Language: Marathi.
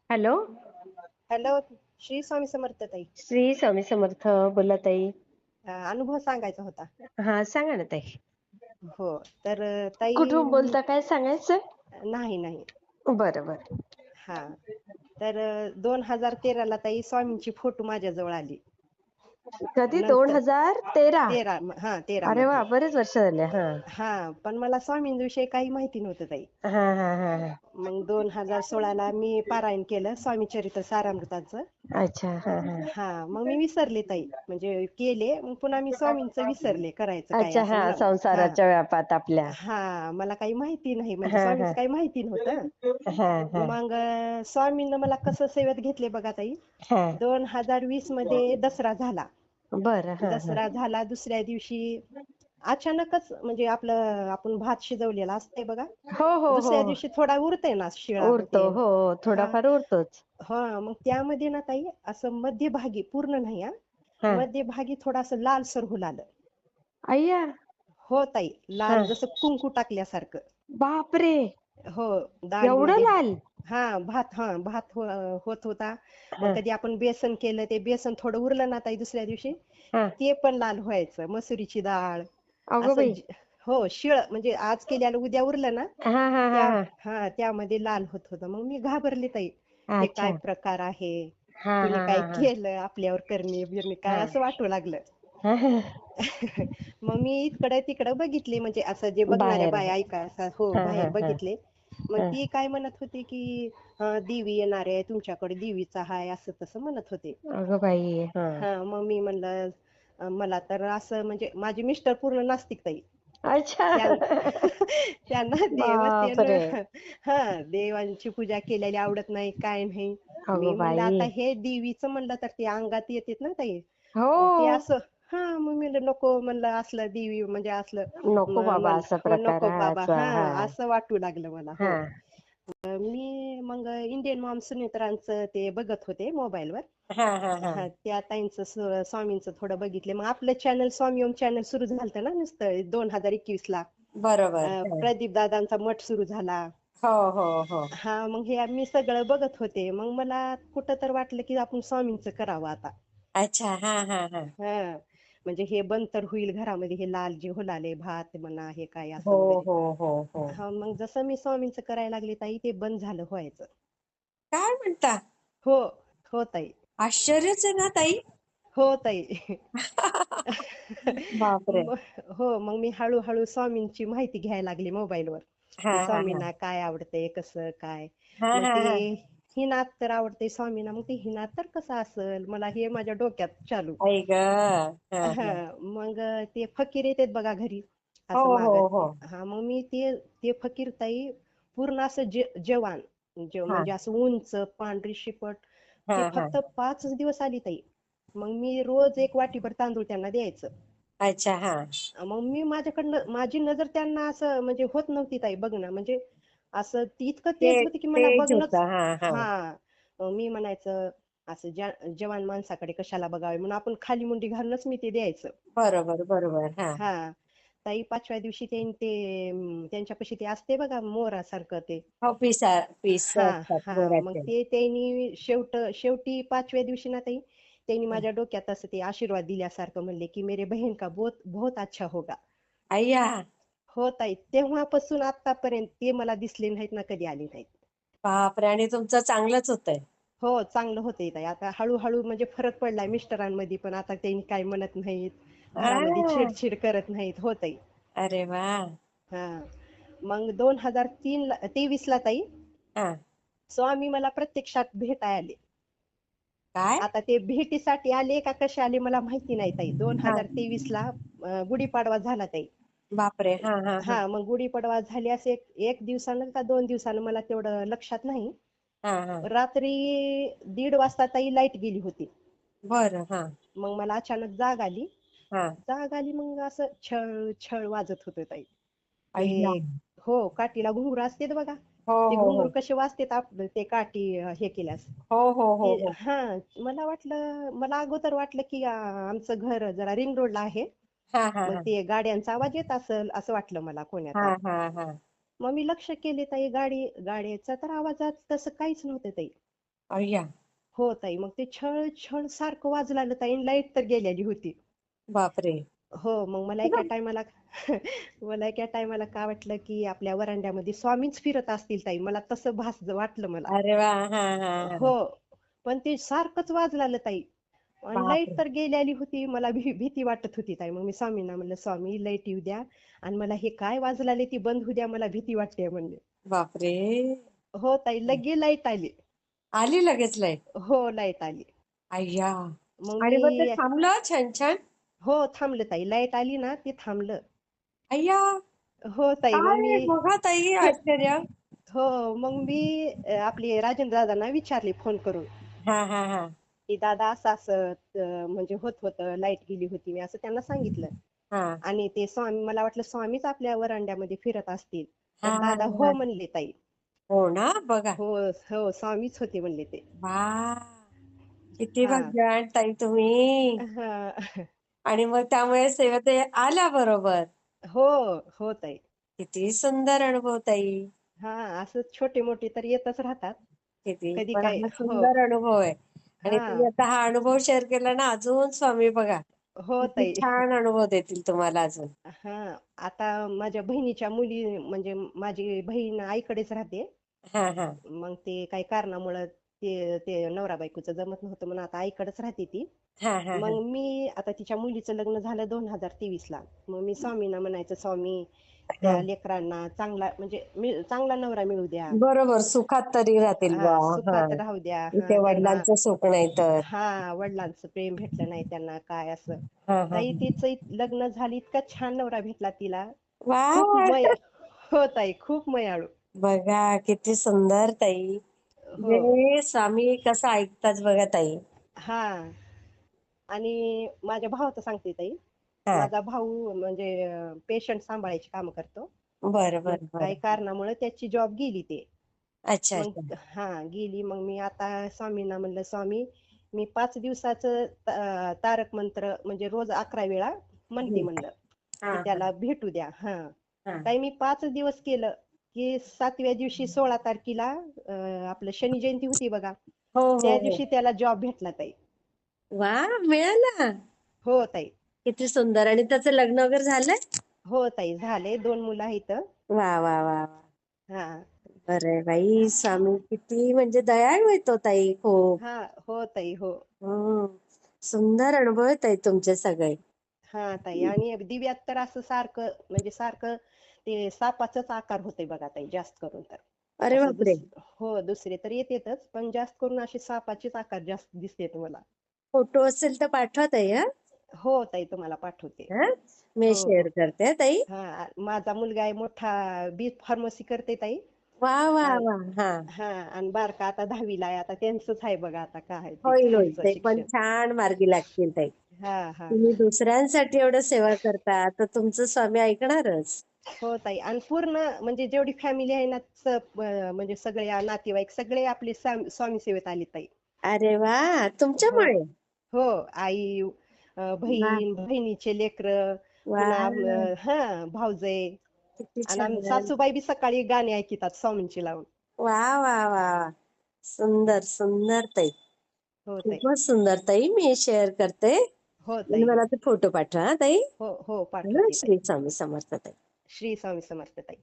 हॅलो. हॅलो. श्री स्वामी समर्थ ताई. श्री स्वामी समर्थ. बोला ताई. अनुभव सांगायचा होता. हा, सांगा ना ताई. हो. तर ताई कुठून बोलता, काय सांगायचं? नाही नाही. बरं बरं. हा. तर 2013 ताई स्वामींची फोटो माझ्याजवळ आली. कधी? नंतर 2013? 13 अरे वा, मध्ये. बरेच वर्ष झाले. हा हा. पण मला स्वामींविषयी काही माहिती नव्हतं ताई. हा हा हा हा. मग 2016ला मी पारायण केलं स्वामीचरित्र सारामृताचं. अच्छा. हा हा. हा. मग मी विसरले ताई, म्हणजे केले मग पुन्हा मी स्वामींचं विसरले करायचं काय अच्छा. असं हा, मला. हा. संसाराच्या व्यापात आपल्या. हा. मला काही माहिती नाही, म्हणजे हा हा स्वामींचं काही माहिती नव्हतं. हा हा मग स्वामींना मला कसं सेवेत घेतले बघा ताई. हा. 2020 मध्ये दसरा झाला. बरं. हा हा. दसरा झाला दुसऱ्या दिवशी अचानकच, म्हणजे आपण भात शिजवलेला असते बघा. हो हो हो दुसऱ्या हो. दिवशी थोडा उरतंय ना शिळा उरतो. ते. हो, हा. थोडाफार उरतोच. हा. मग त्यामध्ये ना ताई असं मध्यभागी, पूर्ण नाही हा, हा. मध्यभागी थोडंसं लालसर होऊ लागलं. अय्या. हो ताई. हा. लाल जसं कुंकू टाकल्यासारखं. बापरे. हो. एवढं डाळीमध्ये. लाल? भात होत होता. मग हा कधी आपण बेसन केलं, ते बेसन थोडं उरलं ना ताई दुसऱ्या दिवशी, हा. ते पण लाल व्हायचं. मसुरीची डाळ अगं असं बाई. हो, शिळ म्हणजे आज केल्याला उद्या उरलं ना, हा हा हा त्या हा. त्यामध्ये लाल होत होतं. मग मी घाबरले ताई. हे काय अच्छा. प्रकार आहे? हा कुणी हा काय हा हा केलं आपल्यावर, करणे बिरणे काय हा. असं वाटू लागलं. हा हा. मग मी इकडं तिकडं बघितले, म्हणजे असं जे बघणाऱ्या बाहेर. बाया ऐका असं, हो, हा हा बाहेर हा बघितले. मग हा. ती काय म्हणत होती की देवी येणार आहे तुमच्याकडे, देवीचा हाय असं तसं म्हणत होते. अगं बाई. हा. हा. मग मी म्हणलं मला तर असं, म्हणजे माझे मिस्टर पूर्ण नास्तिक ताई. अच्छा. त्यां त्यांना बापरे. देवांची पूजा केलेली आवडत नाही, काय नाही. मी अगं म्हणलं बाई. आता हे देवीचं म्हणलं तर ते अंगात येतेत ना ताई. हो. ते असं. हा. मग मी म्हणलं नको, म्हणलं असलं देवी म्हणजे असलं. नको बाबा, असा हो, प्रकार नको बाबा. असा. हा. हा असं वाटू लागलं मला. हा हो. मी मग इंडियन मॉम सुनेत्रांचं ते बघत होते मोबाईलवर. हा हा हा. त्या ताईंचं स्वामींचं थोडं बघितले. मग आपलं चॅनल स्वामी ओम चॅनल सुरू झालं ना नुसतं 2021ला. बरोबर. हा. प्रदीप दादांचा मठ सुरू झाला. हो हो हो. हा. मग हे मी सगळं बघत होते. मग मला कुठं तर वाटलं की आपण स्वामींचं करावं आता. अच्छा. हा हा हा. हा. म्हणजे हे बंद तर होईल घरामध्ये, हे लाल जे होलाले भात म्हणा, हे काय हो असं वगैरे. हो हो हो. हा. मग जसं मी स्वामींचं करायला लागले ताई, ते बंद झालं व्हायचं. काय म्हणता? हो. हो ताई. आश्चर्यच आहे ना ताई. हो ताई. बापरे. हो. मग मी हळूहळू स्वामींची माहिती घ्यायला लागली मोबाईलवर, हा की हा हा. स्वामींना काय आवडते, कसं काय. हा मग हा ते हा. हिनात तर आवडते स्वामींना. मग ते हिनात तर कसं असेल, मला हे माझ्या डोक्यात चालू. आई ग. हा हा. हा. मग ते फकीर येतात बघा घरी, हो असं हो मागत. हो. हा. मग मी ते ते फकीर ताई पूर्ण असं जवान, हा म्हणजे असं उंच पांढरी शिपट. हा ते हा. फक्त 5च दिवस आली ताई. मग मी रोज एक वाटीभर तांदूळ त्यांना द्यायचं. अच्छा. हा. मग मी माझ्याकडनं, माझी नजर त्यांना असं म्हणजे होत नव्हती ताई बघणं, म्हणजे असं इतकं ते तेज होते की मला तेज होत. बघणंच. हा हा. हा. मग मी म्हणायचं असं जवान माणसाकडे कशाला बघावे, म्हणून आपण खाली मुंडी घालूनच मी ते द्यायचं. बरोबर बरोबर. हा. हा. ताई 5व्या दिवशी त्यांच्यापाशी ते असते बघा मोरासारखं ते. हो, पीस हा. असतात हा. मग मोराचे. ते त्यांनी शेवटी 5व्या दिवशी ना ताई, त्यांनी माझ्या डोक्यात असं ते आशीर्वाद दिल्यासारखं म्हणले की मेरे बहन का बहुत बहुत अच्छा होगा. अय्या. हो ताई. तेव्हापासून आतापर्यंत ते मला दिसले नाहीत ना, कधी आले नाहीत. बापरे. आणि तुमचं चांगलंच होतंय. हो. चांगलं होतंय ताई. आता हळूहळू म्हणजे फरक पडलाय मिस्टरांमध्ये पण. आता त्यांनी काय म्हणत नाहीत, घरामध्ये आ. चिडचिड करत नाहीत. हो ताई. अरे वा. हा. मग 2023ला ताई हा. स्वामी मला प्रत्यक्षात भेटायला आले. काय? आता ते भेटीसाठी आले का कसे आले मला माहिती नाही ताई. हा. 2023ला गुढीपाडवा झाला ताई. बापरे. हा हा हा. हा. मग गुढीपाडवा झाल्यास एक दिवसानं का 2 दिवसानं मला तेवढं लक्षात नाही. हा हा. रात्री 1:30 वाजता ताई लाईट गेली होती. बरं. हा. मग मला अचानक जाग आली. हा. मग असं छळ छळ वाजत होतं ताई. अय्या. ते हो, काठीला घुंगरू असतेत बघा. हो ते हो हो घुंगरू कसे वाजतेत आपलं ते काठी हे केल्यास. हो हो हो ते हो. हा. मला अगोदर वाटलं की आमचं घर जरा रिंग रोडला आहे. हा हा मग हा. ते गाड्यांचा आवाज येत असेल असं वाटलं मला हा कोण्याचा. हा हा. मग मी लक्ष केले ताई, गाड्याचा तर आवाजात तसं काहीच नव्हतं ताई. अय्या. हो ताई, मग ते छळ छळ सारखं वाजू लागलं ताई, लाईट तर गेलेली होती. बापरे. हो, मग मला एका टायमाला मला एका टायमाला काय वाटलं, की आपल्या वरांड्यामध्ये स्वामीच फिरत असतील ताई. मला तसं वाटलं मला. अरे वा. हा हा हो, हा. पण ते सारखंच वाजू लागलं ताई. आणि लाईट बापरे. तर गेलेली होती. मला भीती वाटत होती ताई. मग मी स्वामींना म्हणलं, "स्वामी लाईट येऊ द्या आणि मला हे काय वाजू लागले ती बंद होऊ द्या. मला भीती वाटते" म्हणले. बापरे. हो ताई, लगे लाईट आली. आली लगेच लाईट. हो, लाईट आली. अय्या. मग आणि मी मग ते थांबलं छान छान. हो, थांबलं ताई. लाईट आली ना, ते थांबलं. अय्या. हो ताई, मग मी काय बघा ताई आश्चर्य. हो, मग मी आपले राजेंद्र दादांना विचारले फोन करून, हा हा हा. की "दादा असं-असं म्हणजे होत होतं, लाईट गेली होती." मी असं त्यांना सांगितलं. हा आणि ते स्वामी मला वाटलं स्वामीच आपल्या वरांड्यामध्ये फिरत असतील. हा तर दादा हो हा. म्हणले ताई. हो ना बघा. हो, हो, स्वामीच होते म्हणले ते. वा. किती हां. भाग्यवान ताई तुम्ही. हां. आणि मग त्यामुळे सेवा ते आल्या बरोबर. हो, हो ताई. किती सुंदर अनुभव ताई. हां, असं छोटे-मोठे तर येतच राहतात. किती कधी पण काय हा हो. सुंदर अनुभव आहे. आणि तुम्ही हां. आता हा अनुभव शेअर केला ना, अजून स्वामी बघा हो किती ताई. छान अनुभव देतील तुम्हाला अजून. हां. आता माझ्या बहिणीच्या मुली म्हणजे माझी बहीण आईकडेच राहते. हा हा मग ते काही कारणामुळं ते ते नवरा-बायकोचं जमत नव्हतं म्हणून आता आईकडेच राहते ती. हा हा हा. मग मी आता तिच्या मुलीचं लग्न झालं 2023 ला. मग मी स्वामींना म्हणायचं, "स्वामी हा. त्या लेकरांना चांगला म्हणजे चांगला नवरा मिळू द्या. बरोबर सुखात तरी राहतील हां, बुवा. हा. सुखात राहू द्या. इथे हां, त्यांना वडिलांचं सुख नाही तर. हां, वडिलांचं प्रेम भेटलं नाही त्यांना काय असं." हा हा ताई तिचं लग्न झालं इतका छान नवरा भेटला तिला. खूप वा. हो ताई, खूप मयाळू. बघा किती सुंदर ताई. हो. म्हणजे स्वामी कसं ऐकतात बघा ताई. हां. आणि माझ्या भावाचं सांगते ताई. हा. माझा भाऊ म्हणजे पेशंट सांभाळायची कामं करतो. बरं मग बरं काही बरं. कारणामुळे त्याची जॉब गेली ते. अच्छा मग अच्छा. हां, गेली. मग मी आता स्वामींना म्हणलं, "स्वामी, मी 5 दिवसाचं तारक मंत्र म्हणजे रोज 11 वेळा म्हणते हम्म. म्हणलं, हा की हा त्याला भेटू द्या." हां. हा. ताई मी 5 दिवस केलं, की 7व्या दिवशी 16 तारखेला आपलं शनी जयंती होती बघा. हो हो त्या हो. दिवशी त्याला जॉब भेटला ताई. वा. मिळाला. हो ताई. किती सुंदर. आणि त्याचं लग्न वगैरे झालंय. हो ताई, झाले. 2 मुलं आहेत. वा वा वा वा. हां. बरं बाई स्वामी किती म्हणजे दयाळू आहे तो ताई खूप. हां. हो ताई, हो. हम्म. सुंदर अनुभव आहेत ताई तुमचे सगळे. हां ताई आणि दिव्यात तर असं सारखं म्हणजे सारखं ते सापाचाच आकार होतोय बघा ताई जास्त करून तर. अरे असं बापरे. हो, दुसरे तर येतातच, पण जास्त करून असे सापाचेच आकार जास्त दिसतेत मला. फोटो असेल तर पाठवा ताई. हा. हो ताई, तुम्हाला पाठवते. हा? मी हो, हो. शेअर करते हा, ताई. हां, माझा मुलगा आहे मोठा फार्मसी करते ताई. वा वा आणि वा. हा. हां आणि बारका आता 10वी आहे. आता त्यांचंच आहे बघा आता काय आहे ते होईल होईल. पुढचं ते पण शिक्षण. छान मार्गी लागतील ताई. हां, हां. तुम्ही दुसऱ्यांसाठी एवढं सेवा करता तर तुमचं स्वामी ऐकणारच. हो ताई आणि पूर्ण म्हणजे जेवढी फॅमिली आहे ना म्हणजे सगळे नातेवाईक सगळे आपले स्वामी सेवेत आले ताई. अरे वा. हो, तुमच्यामुळे. हो. आई, वा बहीण, बहिणीचे लेकरं, पुन्हा वा. भावजय किती आणि छान. सासूबाई बी सकाळी गाणी ऐकतात स्वामींची लावून. वा वा वा वा. सुंदर सुंदर ताई. हो ताई. खूपच सुंदर ताई. मी शेअर करते. हो आणि ताई, मला हो. ते फोटो पाठवा हा, ताई. हो, हो. हं, पाठवते ताई. श्री स्वामी समर्थ ताई. श्री स्वामी समर्थ ताई.